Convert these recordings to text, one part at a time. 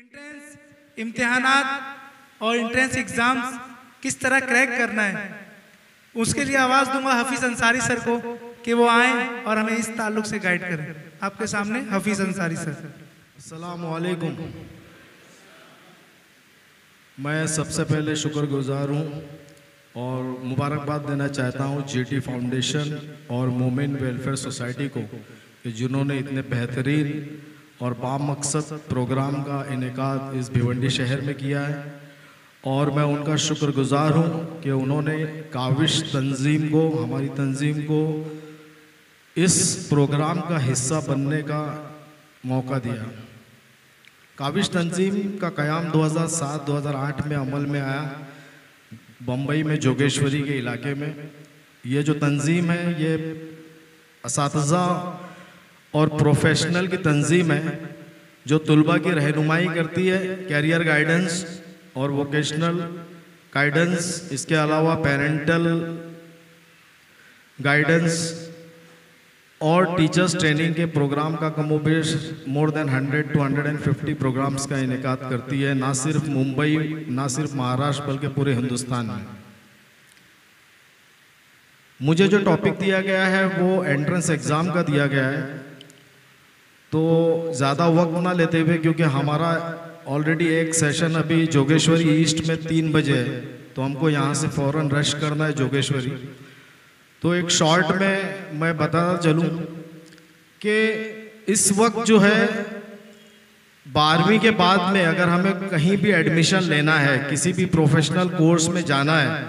Entrance इम्तिहानात और entrance exams किस तरह क्रैक करना है, उसके लिए आवाज दूंगा हफीज अंसारी सर को कि वो आए और हमें इस ताल्लुक से गाइड करें। आपके सामने हफीज अंसारी सर। अस्सलाम वालेकुम। मैं सबसे पहले शुक्रगुजार हूँ और मुबारकबाद देना चाहता हूँ जीटी फाउंडेशन और मोमिन वेलफेयर सोसाइटी को कि जिन्होंने इतने बेहतरीन और बामकसद प्रोग्राम का इनेकाद इस भिवंडी शहर में किया है। और मैं उनका शुक्रगुजार हूँ कि उन्होंने काविश तंजीम को, हमारी तंजीम को इस प्रोग्राम का हिस्सा बनने का मौका दिया। काविश तंजीम का क़याम 2007-2008 में अमल में आया, बम्बई में जोगेश्वरी के इलाके में। ये जो तंजीम है ये असातिज़ा और प्रोफेशनल की तंजीम है जो तुलबा की रहनुमाई करती है, कैरियर गाइडेंस और वोकेशनल गाइडेंस, इसके अलावा पेरेंटल गाइडेंस और टीचर्स ट्रेनिंग के प्रोग्राम का कमोबेश मोर देन 100 to 150 प्रोग्राम्स का इनेकाद करती है, ना सिर्फ मुंबई, ना सिर्फ महाराष्ट्र बल्कि पूरे हिंदुस्तान में। मुझे जो टॉपिक दिया गया है वो एंट्रेंस एग्ज़ाम का दिया गया है, तो ज़्यादा वक्त ना लेते हुए, क्योंकि हमारा ऑलरेडी एक सेशन अभी जोगेश्वरी ईस्ट में 3 बजे है, तो हमको यहाँ से फ़ौरन रश करना है जोगेश्वरी। तो एक शॉर्ट में मैं बताता चलूँ कि इस वक्त जो है 12वीं के बाद में अगर हमें कहीं भी एडमिशन लेना है, किसी भी प्रोफेशनल कोर्स में जाना है,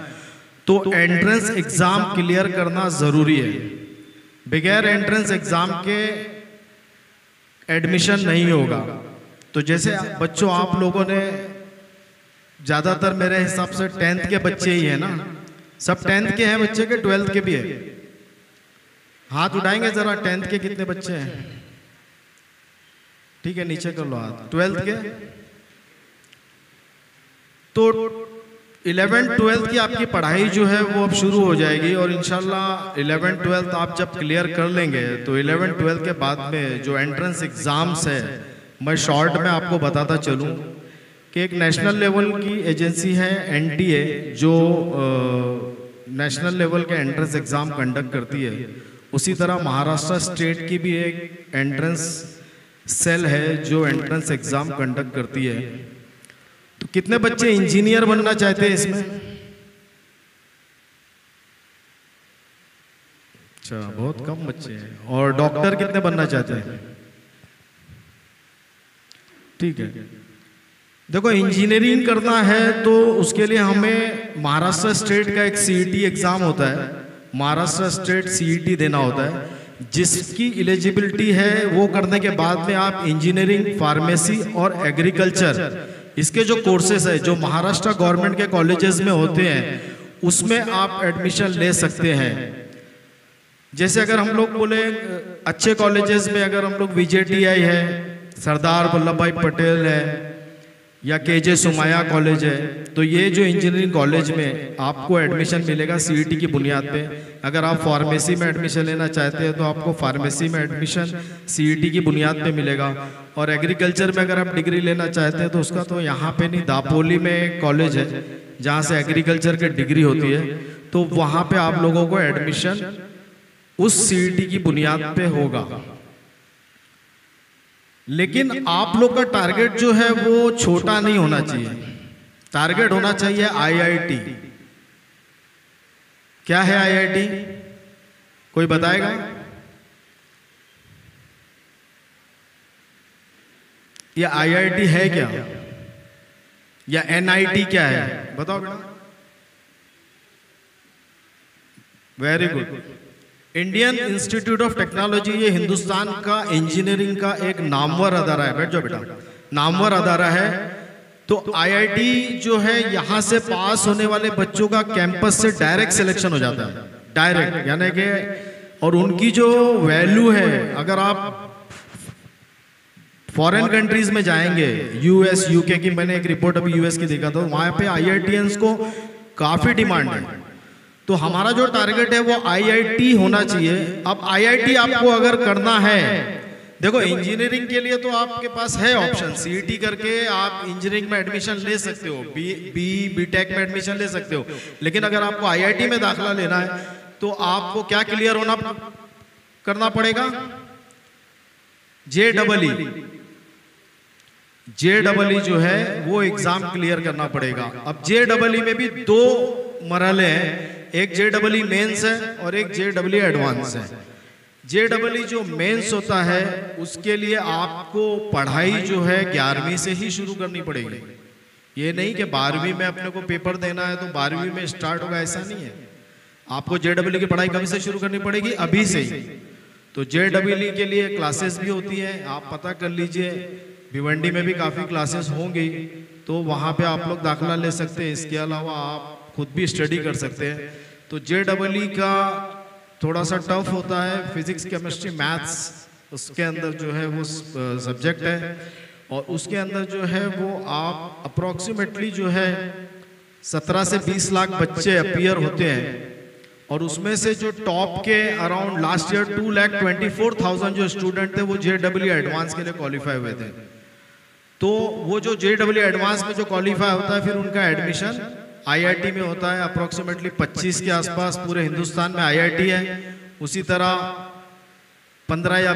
तो एंट्रेंस एग्ज़ाम क्लियर करना ज़रूरी है। बगैर एंट्रेंस एग्ज़ाम के एडमिशन नहीं होगा। तो जैसे बच्चों, आप लोगों ने ज़्यादातर मेरे हिसाब से 10th के बच्चे ही हैं ना? सब 10th के हैं बच्चे के 12th के भी है? हाथ उठाएंगे जरा, 10th के कितने बच्चे हैं? ठीक है, नीचे कर लो हाथ। 12th के? तो 11th-12th की आपकी पढ़ाई जो है वो अब शुरू हो जाएगी और इंशाल्लाह 11th-12th आप जब क्लियर कर लेंगे तो 11th-12th के बाद में जो एंट्रेंस एग्ज़ाम्स है, मैं शॉर्ट में आपको बताता चलूँ कि एक नेशनल लेवल की एजेंसी है NTA जो नेशनल लेवल के एंट्रेंस एग्ज़ाम कंडक्ट करती है। उसी तरह महाराष्ट्र स्टेट की भी एक एंट्रेंस सेल है जो एंट्रेंस एग्ज़ाम कंडक्ट करती है। तो कितने बच्चे इंजीनियर बनना चाहते हैं इसमें? अच्छा, बहुत कम बच्चे हैं। और डॉक्टर कितने बनना चाहते हैं? ठीक है, देखो इंजीनियरिंग करना है तो उसके लिए हमें महाराष्ट्र स्टेट का एक CET एग्जाम होता है, महाराष्ट्र स्टेट CET देना होता है, जिसकी एलिजिबिलिटी है वो करने के बाद में आप इंजीनियरिंग, फार्मेसी और एग्रीकल्चर, इसके जो कोर्सेज है जो महाराष्ट्र गवर्नमेंट के कॉलेजेस में होते हैं उसमें आप एडमिशन ले सकते हैं। जैसे अगर हम लोग बोले अच्छे कॉलेजेस में, अगर हम लोग VJTI है, सरदार वल्लभ भाई पटेल है या KJ सुमाया कॉलेज है, तो ये जो इंजीनियरिंग कॉलेज में आपको एडमिशन मिलेगा CET की बुनियाद पे। अगर आप फार्मेसी में एडमिशन लेना चाहते हैं तो आपको फार्मेसी में एडमिशन CET की बुनियाद पे मिलेगा। और एग्रीकल्चर में अगर आप डिग्री लेना चाहते हैं तो उसका तो यहाँ पे नहीं, दापोली में एक कॉलेज है जहाँ से एग्रीकल्चर की डिग्री होती है, तो वहाँ पे आप लोगों को एडमिशन उस CET की बुनियाद पे होगा। लेकिन आप लोग का टारगेट जो है वो छोटा नहीं होना चाहिए, टारगेट होना चाहिए IIT। क्या है IIT? कोई बताएगा? या IIT है क्या, या NIT क्या है? बताओ बेटा। Very good, Indian institute of technology. ये हिंदुस्तान का इंजीनियरिंग का एक नामवर अदारा है। बैठ जाओ बेटा, नामवर अदारा है। तो IIT जो है यहाँ से पास होने वाले बच्चों का कैंपस से डायरेक्ट सिलेक्शन हो जाता है, डायरेक्ट, यानी कि और उनकी जो वैल्यू है, अगर आप फॉरेन कंट्रीज में जाएंगे, US, UK की, मैंने एक रिपोर्ट अभी US की देखा था, वहाँ पे IITians को काफ़ी डिमांड है। तो हमारा जो टारगेट है वो IIT होना चाहिए। अब IIT आपको अगर करना है देखो इंजीनियरिंग के लिए तो आपके पास है ऑप्शन, सीईटी करके आप इंजीनियरिंग में एडमिशन ले सकते हो, बीटेक में एडमिशन ले सकते हो। लेकिन अगर आपको आईआईटी में दाखिला लेना है तो आपको क्या क्लियर करना पड़ेगा? जेईई जो है वो एग्जाम क्लियर करना पड़ेगा। अब जेईई में भी 2 मरहले हैं, एक जेईई मेंस है और एक जेईई एडवांस है। जेईई जो मेंस होता है उसके लिए आपको पढ़ाई जो है 11वीं से ही शुरू करनी पड़ेगी। ये नहीं कि 12वीं में अपने को पेपर देना है तो 12वीं में स्टार्ट होगा, ऐसा नहीं है। आपको जेईई की पढ़ाई कब से शुरू करनी पड़ेगी? अभी से ही। तो जेईई के लिए क्लासेस भी होती है, आप पता कर लीजिए। भिवंडी में भी काफ़ी क्लासेस होंगी, तो वहाँ पे आप लोग दाखिला ले सकते हैं। इसके अलावा आप खुद भी स्टडी कर सकते हैं। तो जेईई का थोड़ा सा टफ होता है, फिजिक्स केमिस्ट्री मैथ्स उसके अंदर जो है वो सब्जेक्ट है, और उसके अंदर जो है वो आप अप्रोक्सीमेटली जो है 17 से 20 लाख बच्चे अपीयर होते हैं, और उसमें से जो टॉप के अराउंड लास्ट ईयर 2,24,000 जो स्टूडेंट थे वो जेईई एडवांस के लिए क्वालिफाई हुए थे। तो वो जो जेईई एडवांस में जो क्वालिफाई होता है फिर उनका एडमिशन आईआईटी में होता है। अप्रोक्सीमेटली 25 के आसपास पूरे हिंदुस्तान में आईआईटी है। उसी तरह 15 या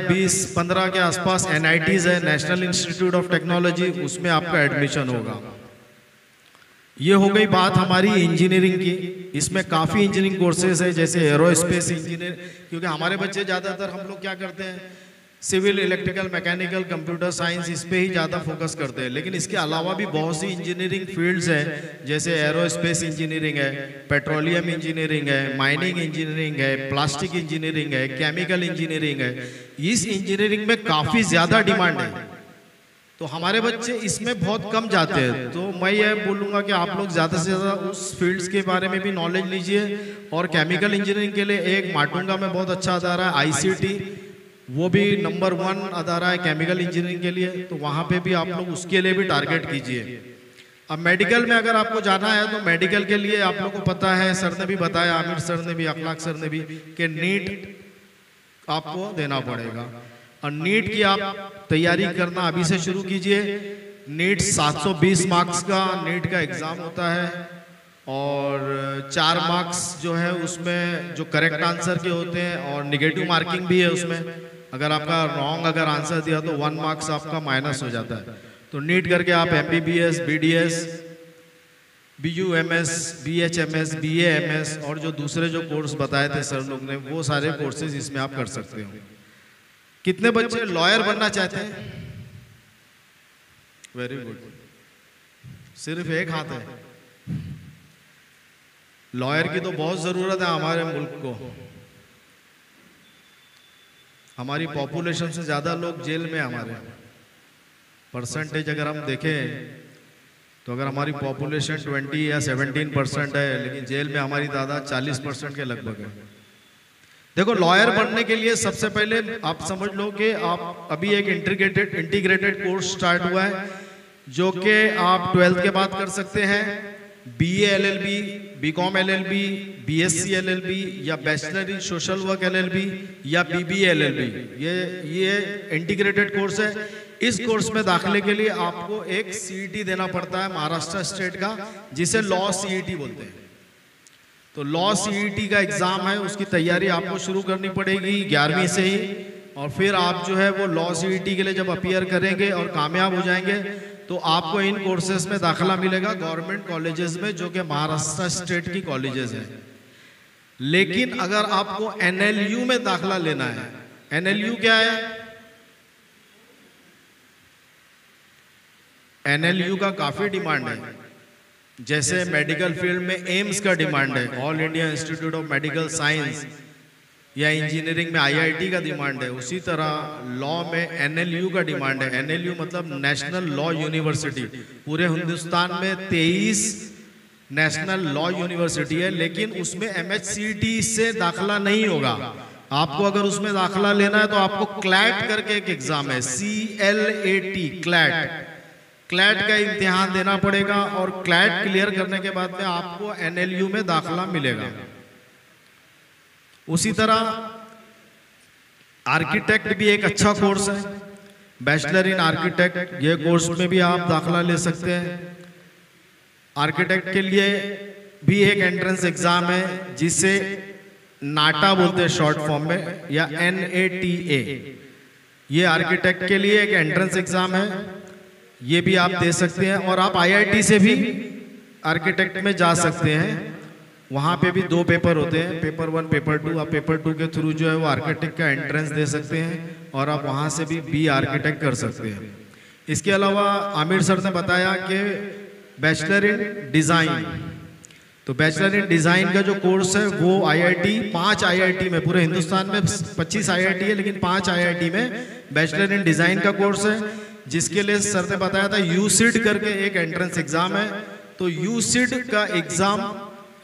15 के आसपास एनआईटीज है, नेशनल इंस्टीट्यूट ऑफ टेक्नोलॉजी, उसमें आपका एडमिशन होगा। ये हो गई बात हमारी इंजीनियरिंग की। इसमें काफ़ी इंजीनियरिंग कोर्सेज है, जैसे एरोस्पेस इंजीनियर, क्योंकि हमारे बच्चे ज़्यादातर हम लोग क्या करते हैं, civil, electrical, mechanical, computer science, इस पे ही ज़्यादा फोकस करते हैं। लेकिन इसके अलावा भी बहुत सी इंजीनियरिंग फील्ड्स हैं, जैसे एरोस्पेस इंजीनियरिंग है, पेट्रोलियम इंजीनियरिंग है, माइनिंग इंजीनियरिंग है, प्लास्टिक इंजीनियरिंग है, केमिकल इंजीनियरिंग है। इस इंजीनियरिंग में काफ़ी ज़्यादा डिमांड है, तो हमारे बच्चे इसमें बहुत कम जाते हैं। तो मैं ये बोलूँगा कि आप लोग ज़्यादा से ज़्यादा उस फील्ड्स के बारे में भी नॉलेज लीजिए। और केमिकल इंजीनियरिंग के लिए एक माटुंगा में बहुत अच्छा अदारा है आईसीटी, वो भी नंबर 1 अदारा है केमिकल इंजीनियरिंग के लिए, तो वहाँ पे भी आप लोग उसके लिए भी टारगेट कीजिए। अब मेडिकल में अगर आपको जाना है तो मेडिकल के लिए आप लोग को पता है, सर ने भी बताया, आमिर सर ने भी, अखलाक सर ने भी, कि नीट आपको देना पड़ेगा। और नीट की आप तैयारी करना अभी से शुरू कीजिए। नीट 720 मार्क्स का नीट का एग्ज़ाम होता है, और 4 मार्क्स जो है उसमें जो करेक्ट आंसर के होते हैं, और निगेटिव मार्किंग भी है उसमें। अगर आपका रॉन्ग अगर आंसर दिया तो 1 मार्क्स आपका माइनस हो जाता है। तो नीट करके आप MBBS, BDS, BUMS, BHMS, BAMS और जो दूसरे जो कोर्स बताए थे सर लोग ने, वो सारे कोर्सेज इसमें आप कर सकते हो। कितने बच्चे लॉयर बनना चाहते हैं? वेरी गुड, सिर्फ एक हाथ है। लॉयर की तो बहुत जरूरत है हमारे मुल्क को। हमारी पॉपुलेशन से ज्यादा लोग जेल में, हमारे परसेंटेज अगर हम देखें तो अगर हमारी पॉपुलेशन 20 या 17% है, लेकिन जेल में हमारी तादाद 40% के लगभग है। देखो लॉयर बनने के लिए सबसे पहले आप समझ लो कि आप अभी एक इंटीग्रेटेड कोर्स स्टार्ट हुआ है, जो कि आप 12th के बाद कर सकते हैं। BA LLB, BCom LLB, BSc LLB या bachelor in social work LLB या BBA LLB, ये इंटीग्रेटेड कोर्स है। इस कोर्स में दाखिले के लिए आपको एक CET देना पड़ता है महाराष्ट्र स्टेट का, जिसे लॉ CET बोलते हैं। तो लॉ CET का एग्जाम है, उसकी तैयारी आपको शुरू करनी पड़ेगी 11वीं से ही, और फिर आप जो है वो लॉ CET के लिए जब अपीयर करेंगे और कामयाब हो जाएंगे तो आपको इन कोर्सेज में दाखिला मिलेगा गवर्नमेंट कॉलेजेस में, जो कि महाराष्ट्र स्टेट की कॉलेजेस हैं। लेकिन अगर आपको NLU में दाखिला लेना है, NLU क्या है? NLU का काफी डिमांड है। जैसे मेडिकल फील्ड में एम्स का डिमांड है, all India institute of medical science, या इंजीनियरिंग में IIT का डिमांड है, उसी तरह लॉ में NLU का डिमांड है। NLU मतलब नेशनल लॉ यूनिवर्सिटी। पूरे हिंदुस्तान में 23 नेशनल लॉ यूनिवर्सिटी है, लेकिन उसमें MHCT से दाखिला नहीं होगा। आपको अगर उसमें दाखिला लेना है तो आपको क्लैट करके एक एग्जाम है, CLAT, क्लैट का इम्तिहान देना पड़ेगा, और क्लैट क्लियर करने के बाद में आपको NLU में दाखिला मिलेगा। उसी तरह आर्किटेक्ट भी एक अच्छा कोर्स है, बैचलर इन आर्किटेक्ट, ये कोर्स में भी आप दाखला ले सकते हैं। आर्किटेक्ट के लिए भी एक एंट्रेंस एग्जाम है जिसे नाटा बोलते हैं शॉर्ट फॉर्म में, या NATA। ये आर्किटेक्ट के लिए एक एंट्रेंस एग्जाम है, ये भी आप दे सकते हैं। और आप IIT से भी आर्किटेक्ट में जा सकते हैं, वहाँ पे भी 2 पेपर होते हैं, पेपर 1 पेपर 2। आप पेपर 2 के थ्रू जो है वो आर्किटेक्ट का एंट्रेंस दे सकते हैं और आप वहाँ से भी बी आर्किटेक्ट कर सकते हैं। इसके अलावा आमिर सर ने बताया कि बैचलर इन डिज़ाइन, तो बैचलर इन डिज़ाइन का जो कोर्स है वो IIT 5 IIT में, पूरे हिंदुस्तान में 25 IIT है, लेकिन 5 IIT में बैचलर इन डिज़ाइन का कोर्स है, जिसके लिए सर ने बताया था UCID करके एक एंट्रेंस एग्जाम है। तो UCID का एग्जाम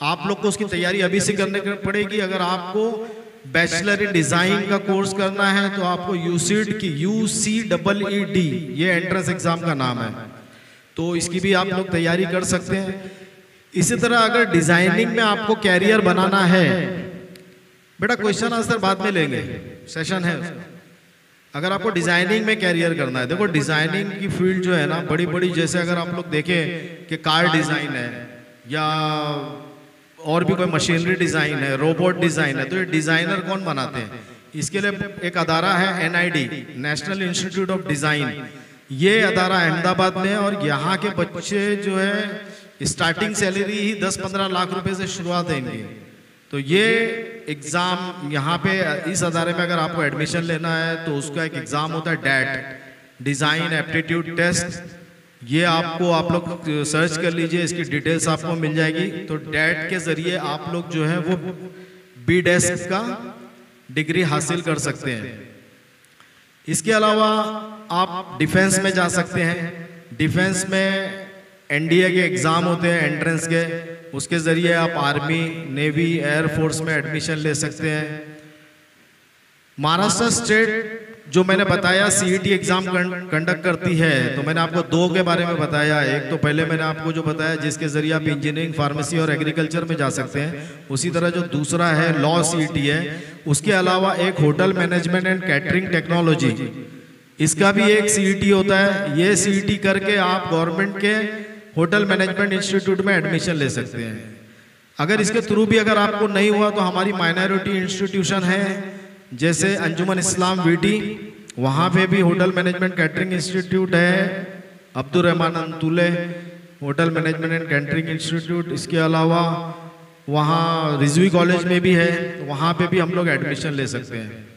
आप लोग को उसकी तैयारी अभी से करने पड़ेगी। अगर आपको बैचलर इन डिज़ाइन का कोर्स करना है तो आपको UCID की UCEED ये एंट्रेंस एग्जाम का नाम है, तो इसकी भी आप लोग तैयारी कर सकते हैं। इसी तरह अगर डिजाइनिंग में आपको कैरियर बनाना है, बेटा क्वेश्चन आंसर बाद में लेंगे, सेशन है। अगर आपको डिजाइनिंग में कैरियर करना है, देखो डिजाइनिंग की फील्ड जो है ना बड़ी बड़ी, जैसे अगर आप लोग देखें कि कार डिजाइन है या और भी कोई मशीनरी डिजाइन है, रोबोट डिजाइन है, तो ये डिजाइनर कौन बनाते हैं? इसके लिए एक अदारा है NID, national institute of design. ये अदारा अहमदाबाद में है और यहाँ के बच्चे जो है स्टार्टिंग सैलरी ही 10-15 लाख रुपए से शुरुआत है इनकी। तो ये एग्जाम यहाँ पे इस अदारे में अगर आपको एडमिशन लेना है तो उसका एक एग्जाम होता है DAT, डिजाइन एप्टीट्यूड टेस्ट। ये आपको आप लोग सर्च कर लीजिए, इसकी डिटेल्स आपको मिल जाएगी। तो DAT के जरिए आप लोग जो है वो BDesk का डिग्री हासिल कर सकते हैं। इसके अलावा आप डिफेंस में जा सकते हैं। डिफेंस में NDA के एग्जाम होते हैं एंट्रेंस के, उसके जरिए आप आर्मी, नेवी, एयरफोर्स में एडमिशन ले सकते हैं। महाराष्ट्र स्टेट जो मैंने बताया CET एग्जाम कंडक्ट करती है, तो मैंने आपको 2 के बारे में बताया। एक तो पहले मैंने आपको जो बताया जिसके जरिए आप इंजीनियरिंग, फार्मेसी और एग्रीकल्चर में जा सकते हैं। उसी तरह जो दूसरा है लॉ CET है। उसके अलावा एक hotel management and catering technology, इसका भी एक CET होता है। ये CET करके आप गवर्नमेंट के होटल मैनेजमेंट इंस्टीट्यूट में एडमिशन ले सकते हैं। अगर इसके थ्रू भी अगर आपको नहीं हुआ तो हमारी माइनॉरिटी इंस्टीट्यूशन है, जैसे अंजुमन इस्लाम VT, वहाँ पे भी होटल मैनेजमेंट कैटरिंग इंस्टीट्यूट है। Abdul Rahman Antule hotel management and catering institute. इसके अलावा वहाँ रिजवी कॉलेज में भी है, वहाँ पे भी हम लोग एडमिशन ले सकते हैं।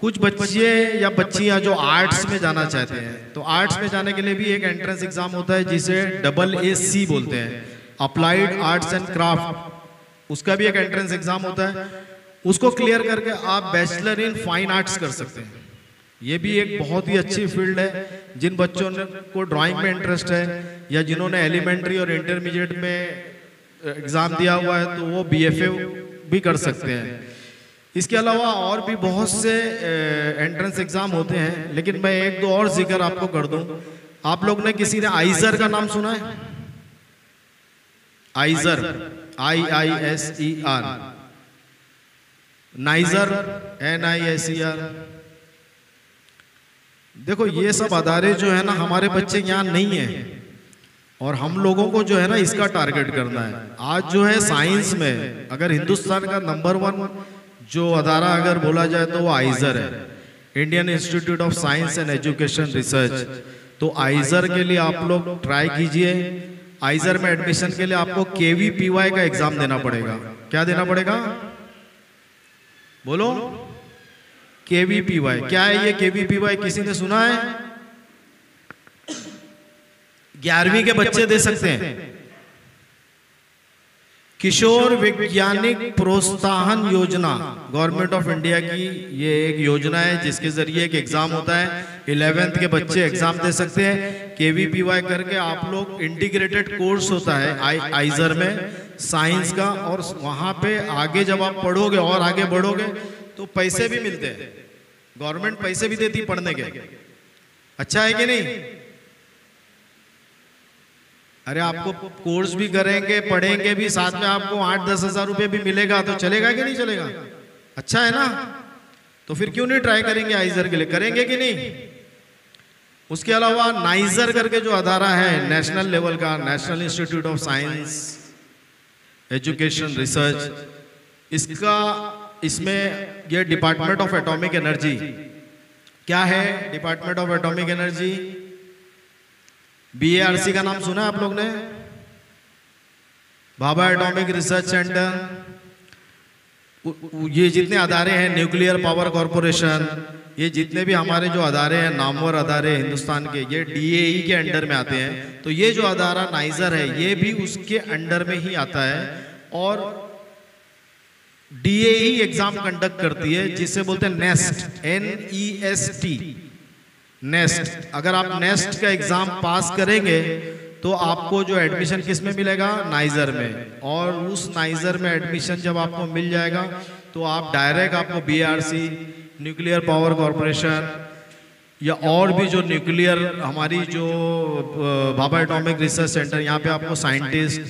कुछ बच्चे या बच्चियां जो आर्ट्स में जाना चाहते हैं, तो आर्ट्स में जाने के लिए भी एक एंट्रेंस एग्जाम होता है जिसे AAC बोलते हैं, अप्लाइड आर्ट्स एंड क्राफ्ट। उसका भी एक एंट्रेंस एग्जाम होता है। उसको क्लियर करके आप बैचलर इन फाइन आर्ट्स कर सकते हैं। ये भी एक बहुत ही अच्छी फील्ड है। जिन बच्चों को ड्राइंग में इंटरेस्ट है या जिन्होंने एलिमेंट्री और इंटरमीडिएट में एग्जाम दिया हुआ है तो वो BFA भी कर सकते हैं। इसके अलावा और भी बहुत से एंट्रेंस एग्जाम होते हैं, लेकिन मैं 1-2 और जिक्र आपको कर दूं। आप लोग ने किसी ने आइजर का नाम सुना है? आइजर, IISER, नाइजर, NISER। देखो ये सब अदारे जो है ना, हमारे बच्चे यहाँ नहीं है और हम लोगों को जो है ना इसका टारगेट करना है। आज जो है साइंस में अगर हिंदुस्तान का नंबर 1 जो अदारा अगर बोला जाए तो वो आइजर है, Indian institute of science and education research. तो आइजर के लिए आप लोग ट्राई कीजिए। आइजर में एडमिशन के लिए आपको KVPY का एग्जाम देना पड़ेगा। क्या देना पड़ेगा? बोलो। KVPY क्या है? ये KVPY किसी ने सुना है? 11वीं के बच्चे दे सकते हैं। किशोर वैज्ञानिक प्रोत्साहन योजना, गवर्नमेंट ऑफ इंडिया की ये एक योजना है जिसके जरिए एक एग्जाम होता है। 11th के बच्चे एग्जाम दे सकते हैं। KVPY करके आप लोग इंटीग्रेटेड कोर्स होता है आइजर में साइंस का, और वहाँ पे आगे जब आप पढ़ोगे और आगे बढ़ोगे तो पैसे भी मिलते हैं। गवर्नमेंट पैसे भी देती पढ़ने के। अच्छा है कि नहीं? अरे आपको कोर्स भी करेंगे, पढ़ेंगे भी, साथ में आपको 8-10 हज़ार रुपये भी मिलेगा, तो चलेगा कि नहीं चलेगा? अच्छा है ना? तो फिर क्यों नहीं ट्राई करेंगे आइजर के लिए, करेंगे कि नहीं? उसके अलावा नाइजर करके जो अदारा है नेशनल लेवल का, national institute of science education research, इसमें यह डिपार्टमेंट ऑफ एटॉमिक एनर्जी, क्या है department of atomic energy? BARC का नाम सुना है आप लोग ने? Bhabha atomic research centre. ये जितने अदारे हैं, न्यूक्लियर पावर कॉरपोरेशन, ये जितने भी हमारे जो अदारे हैं, नामवर अदारे हिंदुस्तान के, ये DAE के अंडर में आते हैं। तो ये जो अदारा नाइजर है ये भी उसके अंडर में ही आता है और DAE एग्जाम कंडक्ट करती है जिसे बोलते हैं नेस्ट, NEST, नेस्ट। अगर आप नेस्ट का एग्जाम पास करेंगे तो आपको जो एडमिशन किस में मिलेगा? नाइजर में। और उस नाइजर में एडमिशन जब आपको मिल जाएगा तो आप डायरेक्ट आपको BARC, न्यूक्लियर पावर कॉरपोरेशन या और भी जो न्यूक्लियर हमारी जो भाभा एटॉमिक रिसर्च सेंटर, यहाँ पे आपको साइंटिस्ट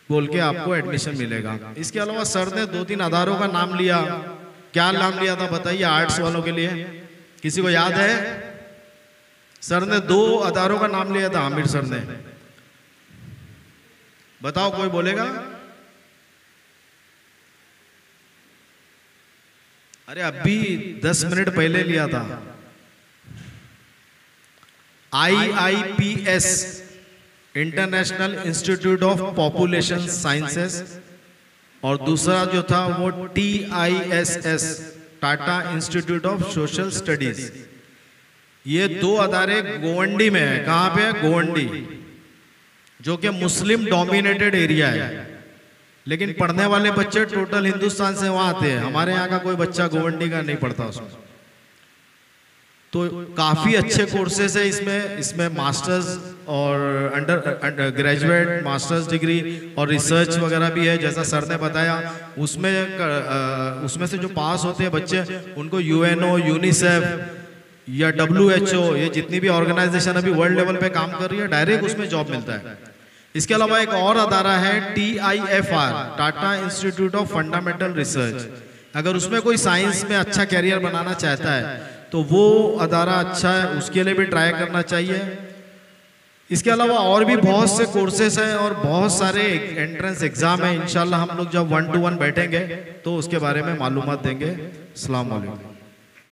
बोल के आपको एडमिशन मिलेगा। इसके अलावा सर ने 2-3 अदारों का नाम लिया, क्या नाम लिया था बताइए आर्ट्स वालों के लिए? किसी को याद है? सर ने 2 अदारों का नाम लिया था, आमिर सर ने। बताओ, कोई बोलेगा? अरे अभी 10 मिनट पहले लिया था। IIPS, international institute of population sciences, और दूसरा जो था वो TISS, Tata institute of social studies. ये 2 अदारे गोवंडी में है। कहां पे है? गोवंडी, जो कि मुस्लिम डोमिनेटेड एरिया है, लेकिन पढ़ने वाले बच्चे टोटल हिंदुस्तान से वहां आते हैं। हमारे यहाँ का कोई बच्चा गोवंडी का नहीं पढ़ता उसमें। तो काफी अच्छे कोर्सेज है इसमें मास्टर्स और अंडर ग्रेजुएट, मास्टर्स डिग्री और रिसर्च वगैरह भी है। जैसा सर ने बताया, उसमें से जो पास होते हैं बच्चे, उनको UNO, यूनिसेफ या WHO, ये जितनी भी ऑर्गेनाइजेशन अभी वर्ल्ड लेवल पे काम कर रही है, डायरेक्ट उसमें जॉब मिलता है। इसके अलावा एक और अदारा है TIFR, Tata institute of fundamental research. अगर उसमें कोई साइंस में अच्छा कैरियर बनाना चाहता है तो वो अदारा अच्छा है, उसके लिए भी ट्राई करना चाहिए। इसके अलावा और भी बहुत से कोर्सेस हैं और बहुत सारे एंट्रेंस एग्जाम है। इंशाल्लाह हम लोग जब 1-to-1 बैठेंगे तो उसके बारे में मालूमात देंगे। अस्सलाम वालेकुम।